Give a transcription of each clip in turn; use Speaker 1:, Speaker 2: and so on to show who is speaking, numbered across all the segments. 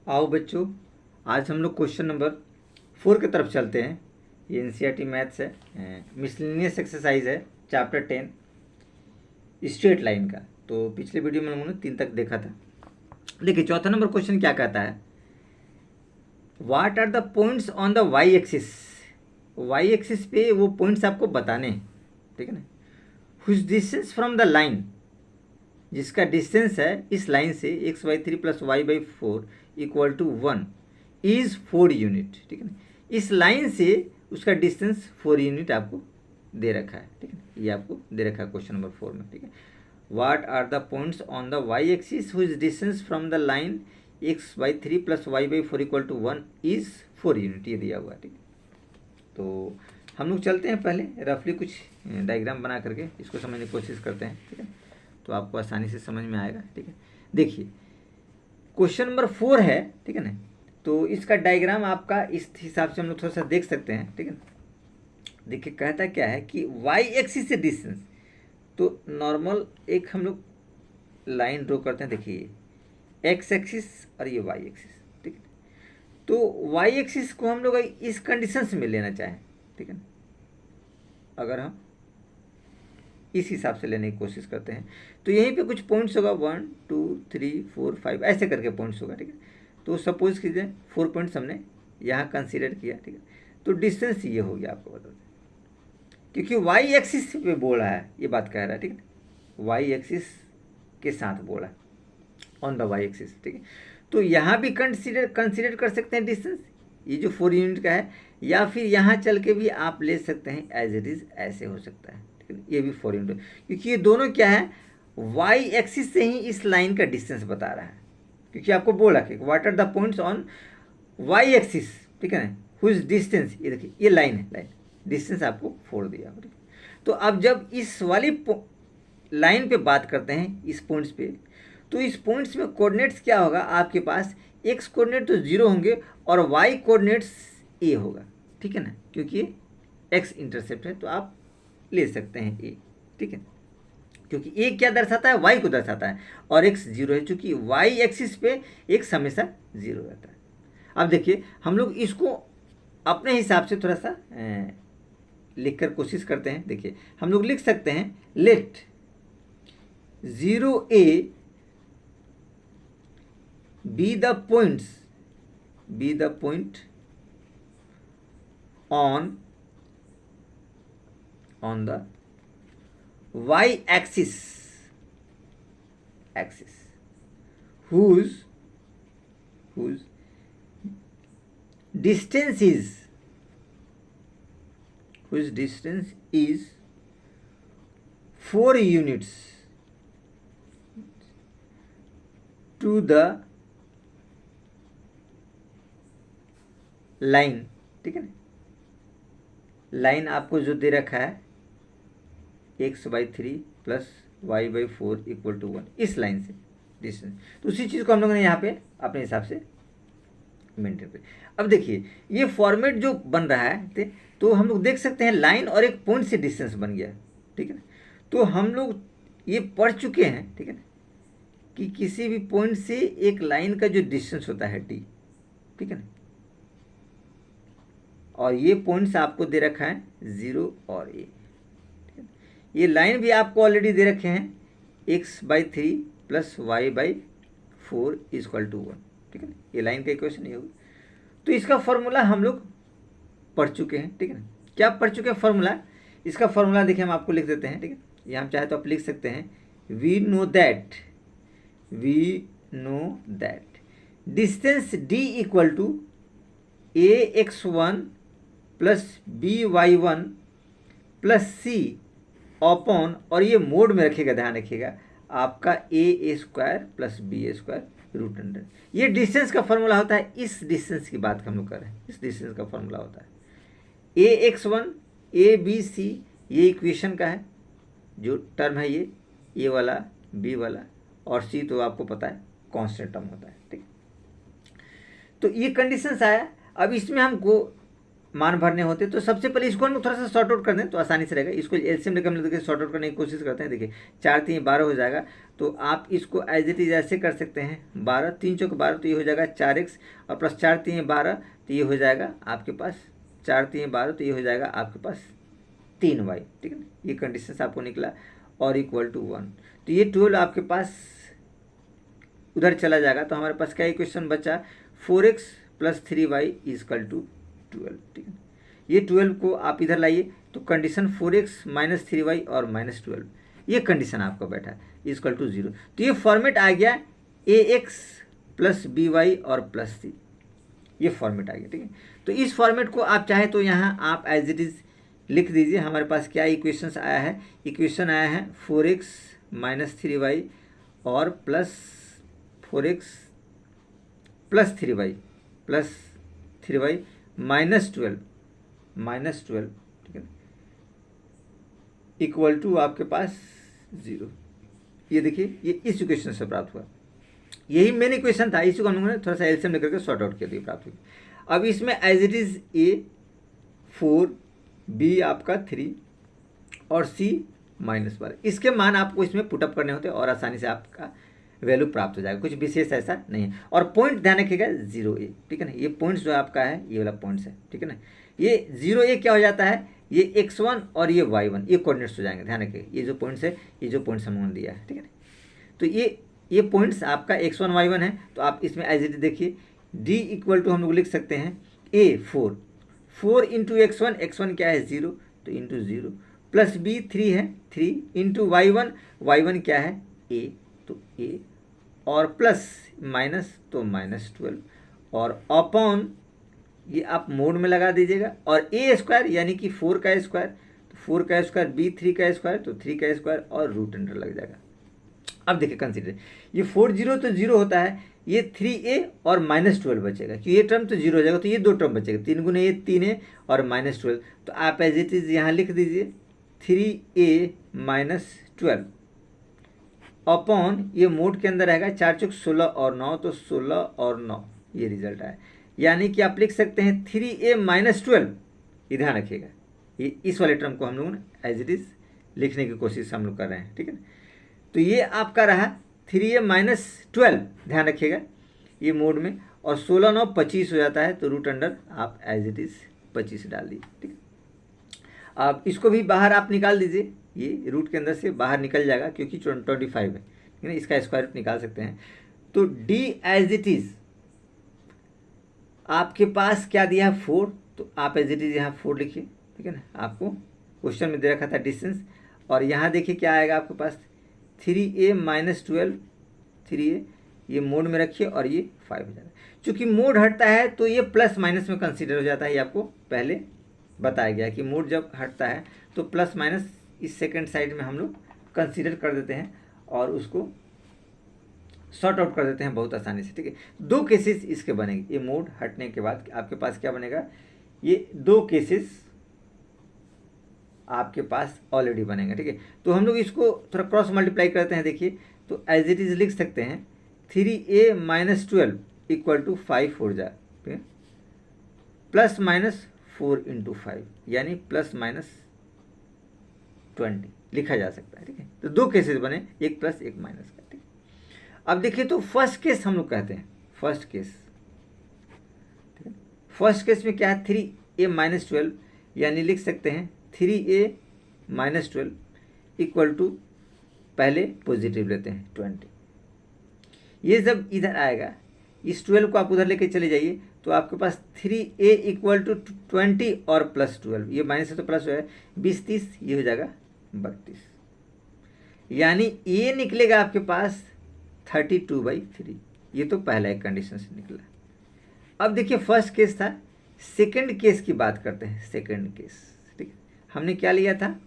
Speaker 1: आओ बच्चों, आज हम लोग क्वेश्चन नंबर 4 की तरफ चलते हैं। ये एनसीईआरटी मैथ्स है, मिसलेनियस एक्सरसाइज है, चैप्टर 10 स्ट्रेट लाइन का। तो पिछले वीडियो में हम लोगों ने 3 तक देखा था। देखिए चौथा नंबर क्वेश्चन क्या कहता है, what are the points on the Y axis. Y axis पे वो पॉइंट्स आपको बताने हैं, ठीक है ना। Which distance from the line, जिसका डिस्टेंस है इस लाइन से x/3 + y/4 = 1 इज 4 यूनिट, ठीक है ना। इस लाइन से उसका डिस्टेंस 4 यूनिट आपको दे रखा है, ठीक है। ये आपको दे रखा है क्वेश्चन नंबर 4 में, ठीक है। What are the points on the y axis which distance from the line x/3 + y/4 = 1 is 4 unit, ये दिया हुआ है, ठीक है। तो हम लोग चलते हैं, पहले रफली कुछ डायग्राम बना करके इसको समझने की कोशिश करते हैं, ठीक है। तो आपको आसानी से समझ में आएगा, ठीक है। देखिए क्वेश्चन नंबर 4 है, ठीक है ना। तो इसका डायग्राम आपका इस हिसाब से हम लोग थोड़ा सा देख सकते हैं, ठीक है। देखिए कहता क्या है कि वाई एक्सिस से डिस्टेंस, तो नॉर्मल एक हम लोग लाइन ड्रॉ करते हैं। देखिए एक्स एक्सिस और ये वाई एक्सिस, ठीक है। तो वाई एक्सिस को हम लोग इस कंडीशन में लेना चाहें, ठीक है ना। अगर हम इस हिसाब से लेने की कोशिश करते हैं तो यहीं पे कुछ पॉइंट्स होगा, 1 2 3 4 5 ऐसे करके पॉइंट्स होगा, ठीक है। तो सपोज कीजिए 4 पॉइंट्स हमने यहाँ कंसीडर किया, ठीक है। तो डिस्टेंस ये हो गया, आपको बता दें, क्योंकि वाई एक्सिस पे बोल रहा है, ये बात कह रहा है, ठीक है। वाई एक्सिस के साथ बोला है, ऑन द वाई एक्सिस, ठीक है। तो यहाँ भी कंसीडर कर सकते हैं डिस्टेंस, ये जो 4 यूनिट का है, या फिर यहाँ चल के भी आप ले सकते हैं एज इट इज़, ऐसे हो सकता है, ये भी 4 यूनिट, क्योंकि ये दोनों क्या है, वाई एक्सिस से ही इस लाइन का डिस्टेंस बता रहा है। क्योंकि आपको बोला कि what are the points on Y axis, ठीक है ना, व्हिच डिस्टेंस, ये देखिए ये लाइन है, लाइन डिस्टेंस आपको 4 दिया, ठीक है। तो अब जब इस वाली लाइन पे बात करते हैं, इस पॉइंट्स पे, तो इस पॉइंट्स में कोऑर्डिनेट्स क्या होगा आपके पास, एक्स कोऑर्डिनेट तो 0 होंगे और वाई कोऑर्डिनेट्स ए होगा, ठीक है ना, क्योंकि एक्स इंटरसेप्ट है तो आप ले सकते हैं ए, ठीक है। क्योंकि ए क्या दर्शाता है, वाई को दर्शाता है, और एक्स 0 है, चूंकि वाई एक्सिस पे एक्स हमेशा 0 रहता है। अब देखिए हम लोग इसको अपने हिसाब से थोड़ा सा लिख कर कोशिश करते हैं। देखिए हम लोग लिख सकते हैं, let 0a B the point on the y axis whose distance is 4 units to the line, ठीक है ना। लाइन आपको जो दे रखा है x/3 + y/4 = 1, इस लाइन से डिस्टेंस, तो उसी चीज़ को हम लोगों ने यहाँ पे अपने हिसाब से मेंटेन कर। अब देखिए ये फॉर्मेट जो बन रहा है, तो हम लोग देख सकते हैं लाइन और एक पॉइंट से डिस्टेंस बन गया, ठीक है ना। तो हम लोग ये पढ़ चुके हैं, ठीक है ना, कि किसी भी पॉइंट से एक लाइन का जो डिस्टेंस होता है d, ठीक है ना, और ये पॉइंट्स आपको दे रखा है 0 और a, ये लाइन भी आपको ऑलरेडी दे रखे हैं, x/3 + y/4 = 1, ठीक है ना। ये लाइन का इक्वेशन ये होगी। तो इसका फॉर्मूला हम लोग पढ़ चुके हैं, ठीक है ना। क्या पढ़ चुके हैं फॉर्मूला, इसका फॉर्मूला देखिए हम आपको लिख देते हैं, ठीक है। ये हम चाहे तो आप लिख सकते हैं, we know that distance d = ax1 + by1 + c upon, और ये मोड में रखिएगा, ध्यान रखिएगा, आपका a² + b² √100। ये डिस्टेंस का फॉर्मूला होता है, इस डिस्टेंस की बात हम लोग कर रहे हैं, इस डिस्टेंस का फॉर्मूला होता है ax1 abc, ये इक्वेशन का है जो टर्म है, ये वाला b वाला, और c तो आपको पता है कांस्टेंट टर्म होता है, ठीक। तो ये कंडीशंस आया। अब इसमें हमको मान भरने होते तो सबसे पहले इसको हम लोग थोड़ा सा शॉर्ट आउट कर दें तो आसानी से रहेगा। इसको एलसीएम लेकर हम लोग देखिए शॉर्ट आउट करने की कोशिश करते हैं। देखिए 4 3 12 हो जाएगा, तो आप इसको एज इट इज ऐसे कर सकते हैं 12 3 चौक 12, तो ये हो जाएगा 4x और प्लस 4 3 12, तो ये हो जाएगा आपके पास 4 3 12, तो ये हो जाएगा आपके पास 3y। ठीक है ना, ये कंडीशन आपको निकला और इक्वल टू 1, तो ये 12 आपके पास उधर चला जाएगा। तो हमारे पास क्या इक्वेशन बचा, 4x plus 3y is equal to 12। ठीक है, ये 12 को आप इधर लाइए तो कंडीशन 4x माइनस 3y और माइनस 12, ये कंडीशन आपका बैठा इजकल टू 0। तो ये फॉर्मेट आ गया ax प्लस by और प्लस c, ये फॉर्मेट आ गया। ठीक है, तो इस फॉर्मेट को आप चाहे तो यहाँ आप एज इट इज लिख दीजिए। हमारे पास क्या इक्वेशंस आया है, इक्वेशन आया है 4x माइनस 3y और plus 4x plus 3y minus 12, ठीक है, इक्वल टू आपके पास 0। ये देखिए ये इस इक्वेशन से प्राप्त हुआ, यही मेन इक्वेशन था, इसी को हम लोगों ने थोड़ा सा एलसीएम लेकर के सॉर्ट आउट किया दिया प्राप्त हुई। अब इसमें as it is a 4, b आपका 3 और c -12, इसके मान आपको इसमें पुटअप करने होते हैं और आसानी से आपका वैल्यू प्राप्त हो जाएगा, कुछ विशेष ऐसा नहीं है। और पॉइंट ध्यान रखिएगा 0a, ठीक है ना, ये पॉइंट्स जो आपका है ये वाला पॉइंट्स है। ठीक है ना, ये 0a क्या हो जाता है, ये x1 और ये y1 ये कोऑर्डिनेट्स हो जाएंगे। ध्यान रखिए ये जो पॉइंट्स है, ये जो पॉइंट्स हमने दिया है, ठीक है ना, तो ये पॉइंट्स आपका x1 y1 है। तो आप इसमें एज इट देखिए d इक्वल टू हम लोग लिख सकते हैं a 4 इंटू x1 क्या है 0, तो इंटू 0 प्लस b 3 है 3 इंटू y1 क्या है a, तो a और प्लस माइनस तो -12 और अपॉन ये आप मोड में लगा दीजिएगा और a स्क्वायर यानी कि 4 का स्क्वायर, तो 4 का स्क्वायर b 3 का स्क्वायर, तो 3 का स्क्वायर और रूट अंडर लग जाएगा। अब देखिए कंसीडर ये 4 0 तो 0 होता है, ये 3a और -12 बचेगा, क्योंकि ये टर्म तो 0 हो जाएगा, तो ये 2 टर्म बचेगा, 3 गुने ये 3a और -12, तो आप एज इट इज यहाँ लिख दीजिए 3a -12 अपॉन ये मोड के अंदर रहेगा 4 चौक 16 और 9, तो 16 और 9 ये रिजल्ट आया। यानी कि आप लिख सकते हैं 3a -12, ये ध्यान रखिएगा, ये इस वाले टर्म को हम लोग एज इट इज लिखने की कोशिश हम लोग कर रहे हैं। ठीक है, तो ये आपका रहा 3a -12, ध्यान रखिएगा ये मोड में, और 16 9 25 हो जाता है, तो रूट अंडर आप एज इट इज 25 डाल दीजिए। ठीक है, अब इसको भी बाहर आप निकाल दीजिए, ये रूट के अंदर से बाहर निकल जाएगा क्योंकि 25 है, ठीक है, इसका स्क्वायर रूट निकाल सकते हैं। तो d एज इट इज आपके पास क्या दिया है 4, तो आप एज इट इज यहाँ 4 लिखिए। ठीक है ना, आपको क्वेश्चन में दे रखा था डिस्टेंस, और यहाँ देखिए क्या आएगा आपके पास 3a -12, 3a ये मोड में रखिए और ये 5 हो जाएगा। चूँकि मोड हटता है तो ये प्लस माइनस में कंसीडर हो जाता है, ये आपको पहले बताया गया कि मोड जब हटता है तो प्लस माइनस इस सेकंड साइड में हम लोग कंसीडर कर देते हैं और उसको सॉर्ट आउट कर देते हैं बहुत आसानी से। ठीक है, 2 केसेस इसके बनेंगे, ये मोड हटने के बाद आपके पास क्या बनेगा, ये 2 केसेस आपके पास ऑलरेडी बनेंगे। ठीक है, तो हम लोग इसको थोड़ा क्रॉस मल्टीप्लाई करते हैं। देखिए तो एज इट इज लिख सकते हैं 3a -12 इक्वल टू 5 हो जाए, ठीक है, प्लस माइनस 4 इंटू 5 यानी प्लस माइनस 20 लिखा जा सकता है। ठीक है, तो 2 केसेस बने, एक प्लस एक माइनस का। ठीक है, अब देखिए तो फर्स्ट केस हम लोग कहते हैं फर्स्ट केस। ठीक है, फर्स्ट केस में क्या है 3a -12 यानी लिख सकते हैं 3a -12 इक्वल टू, पहले पॉजिटिव लेते हैं 20, ये जब इधर आएगा इस 12 को आप उधर लेके चले जाइए तो आपके पास 3a इक्वल टू 20 और प्लस 12, ये माइनस है तो प्लस है 20 30, ये हो जाएगा 32, यानी a निकलेगा आपके पास 32/3। ये तो पहला एक कंडीशन से निकला। अब देखिए फर्स्ट केस था, सेकंड केस की बात करते हैं। सेकंड केस, ठीक है, हमने क्या लिया था,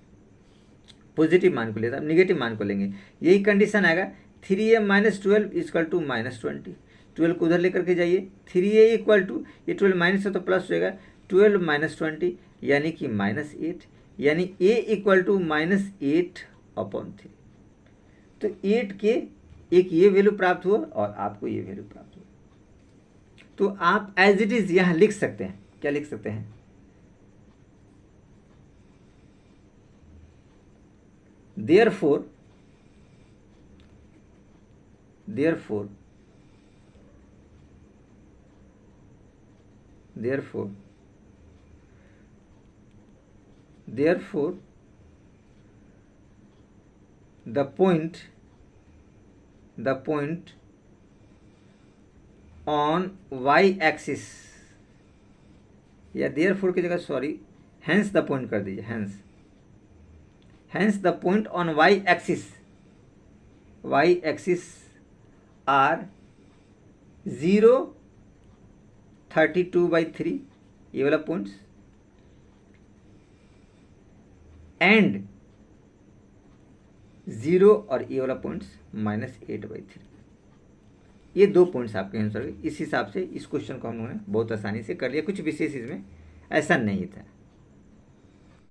Speaker 1: पॉजिटिव मान को लिया था, अब निगेटिव मान को लेंगे, यही कंडीशन आएगा 3a -12 इक्वल टू -20, 12 को उधर लेकर के जाइए, 3a इक्वल टू, ये 12 माइनस है तो प्लस होएगा 12 -20 यानी कि -8, यानी a इक्वल टू -8/3। तो 8 के एक ये वैल्यू प्राप्त हुआ और आपको ये वैल्यू प्राप्त हुआ। तो आप एज इट इज यहाँ लिख सकते हैं, क्या लिख सकते हैं therefore the point on y axis, या देयरफॉर की जगह सॉरी हेंस द पॉइंट कर दीजिए, hence the point on y axis are 0, 32/3 ये वाला पॉइंट्स, एंड 0 और ये वाला पॉइंट्स -8/3। ये 2 पॉइंट्स आपके आंसर है। इस हिसाब से इस क्वेश्चन को हम लोगों ने बहुत आसानी से कर लिया, कुछ विशेष इसमें ऐसा नहीं था।